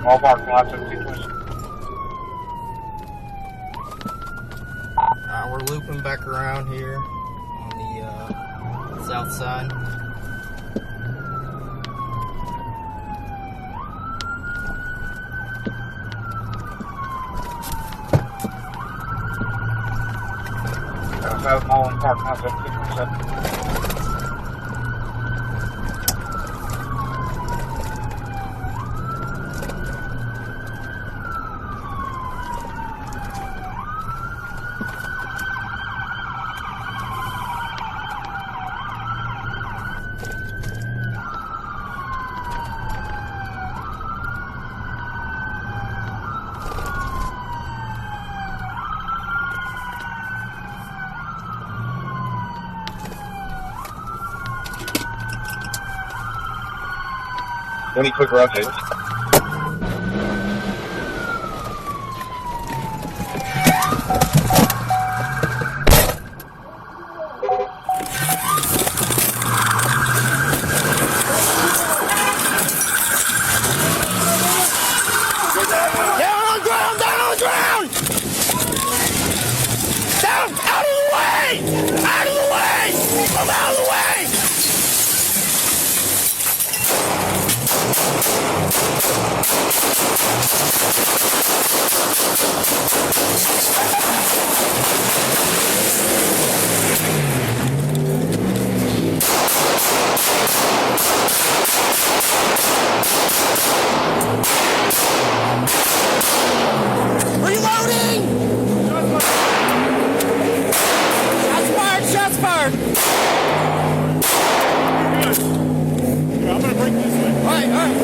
All parking lots empty, please. We're looping back around here on the south side. South Mall and parking lots empty, please. Any quicker updates? Down on the ground! Down on the ground! Down! Out of the way! Out of the way! Move out of the way! Reloading! Shots fired! Shots fired! I'm gonna break this way. All right, all right.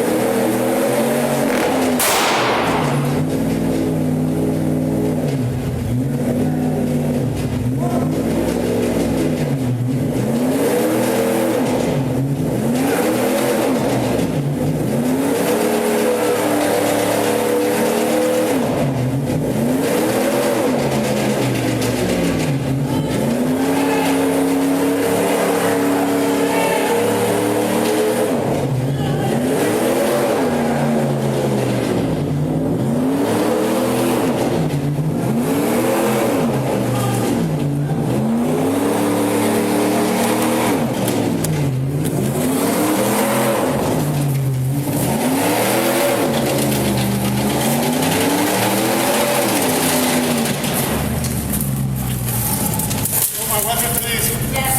My weapon, please. Yes.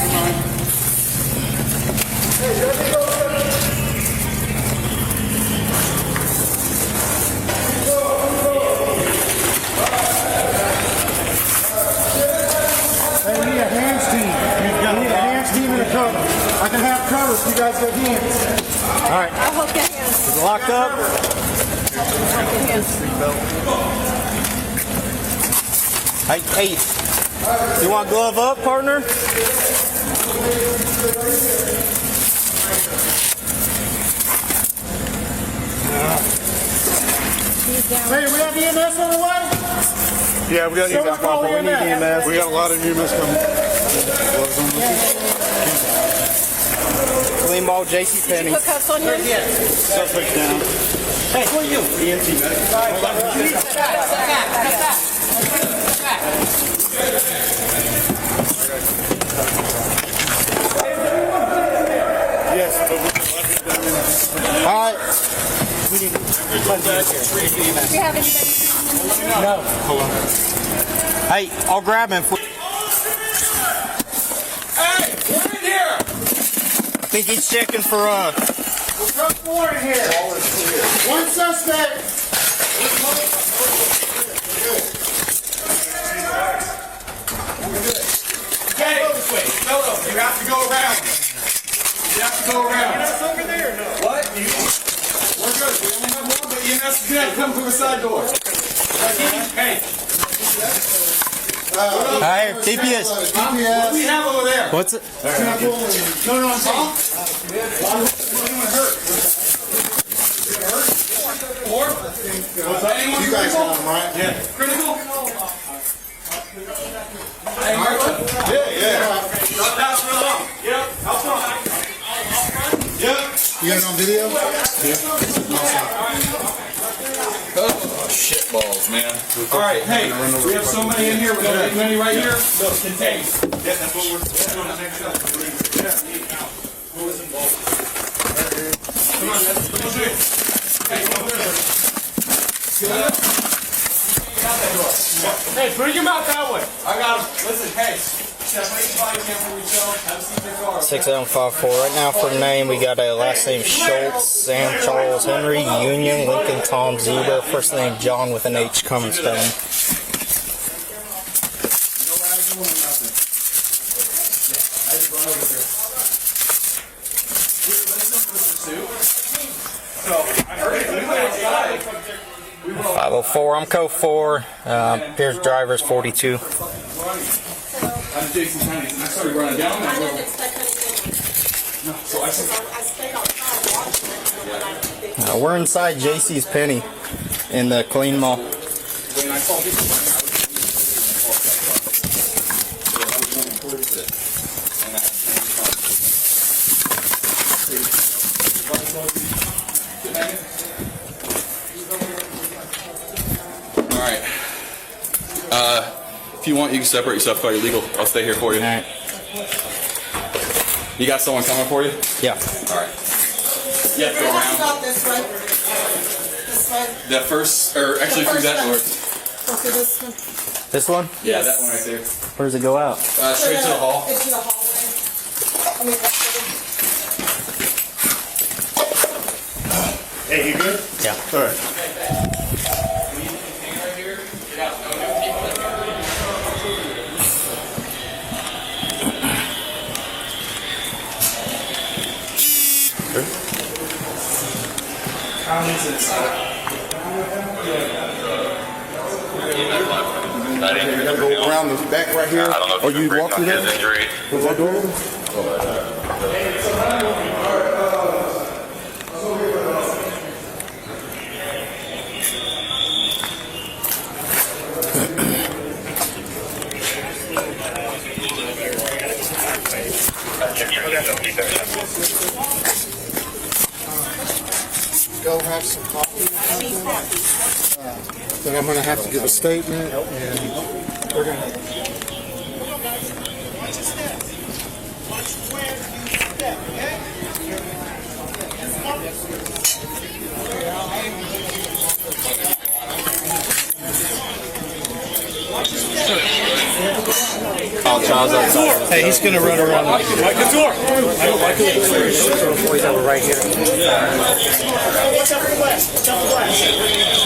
Hey, we need a hands team. We need a hands team and a cover. I can have cover if you guys got hands. All right. I'll hold your hands. Is it locked up? Hey, hey. You want glove up, partner? Hey, we have EMS on the way? Yeah, we got Someone call We need EMS. We got a lot of EMS coming. Killeen Mall, JCPenney. Put cuffs on him? Suspect down. Hey, who are you? EMT medic. Yes, but All right. We need Do you have anybody? No. Hold on. Hey, I'll grab him. Hey, we're in here! I think he's checking for We're truck 4 in here. One suspect. Okay, go this way. No, you have to go around. You have to go around. EMS over there, no? What? We're good. We only have one, but EMS is gonna come through the side door. Hey. Hi, DPS. What do we have over there? What's it? No, I'm saying. Or? You guys got them, right? Yeah. Critical? Hey, Martha. Yeah. Not pass real long. Yep. Out front. Yep. You got it on video? Yeah. shit balls, man. All right, hey, we have so many in here. We got as many right here. No, contain. Yeah, that's what we're doing next up. Who is involved? Come on, let's do it. Hey, come over there. Get out that door. Hey, bring him out that way. I got him. Listen, hey. Step right in the body cam for yourself. Have a seat in the car. 6754. Right now for name, we got a last name Shultz, Sam Charles Henry, Union, Lincoln Tom Zebra, first name John with an H coming spelling. No radical or nothing. I just run over here. We were listening to the pursuit. So I heard it. We went outside. 504. I'm code 4. Here's driver's 42. I'm JCPenney, and I started running down that road. No, so I said, We're inside JCPenney in the Killeen Mall. when I saw this one, I was Alright. If you want, you can separate yourself, call you legal. I'll stay here for you. Alright. You got someone coming for you? Yeah. Alright. Yeah, go around. About this way. This way. That first, or actually through that door. Okay, this one. This one? Yeah, that one right there. Where does it go out? Straight to the hall. Into the hallway. I mean, that's Hey, you good? Yeah. All right. You gotta go around the back right here. Or you walk through that? Was that door open? Go have some coffee or something. Then I'm going to have to give a statement, and we're going to. Hey, he's going to run around. Like the door. Boys over right here. Watch out for the glass. Watch out for the glass.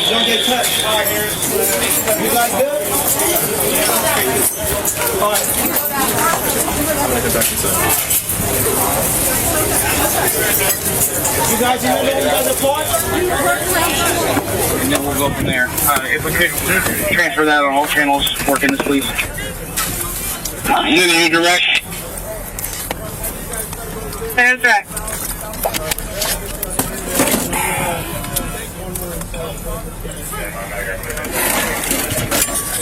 Don't get touched. All right, Aaron. You guys good? All right. You guys, you guys applaud? And then we'll go from there. If we could transfer that on all channels, working this, please. You're direct. That's right.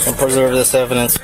And preserve this evidence.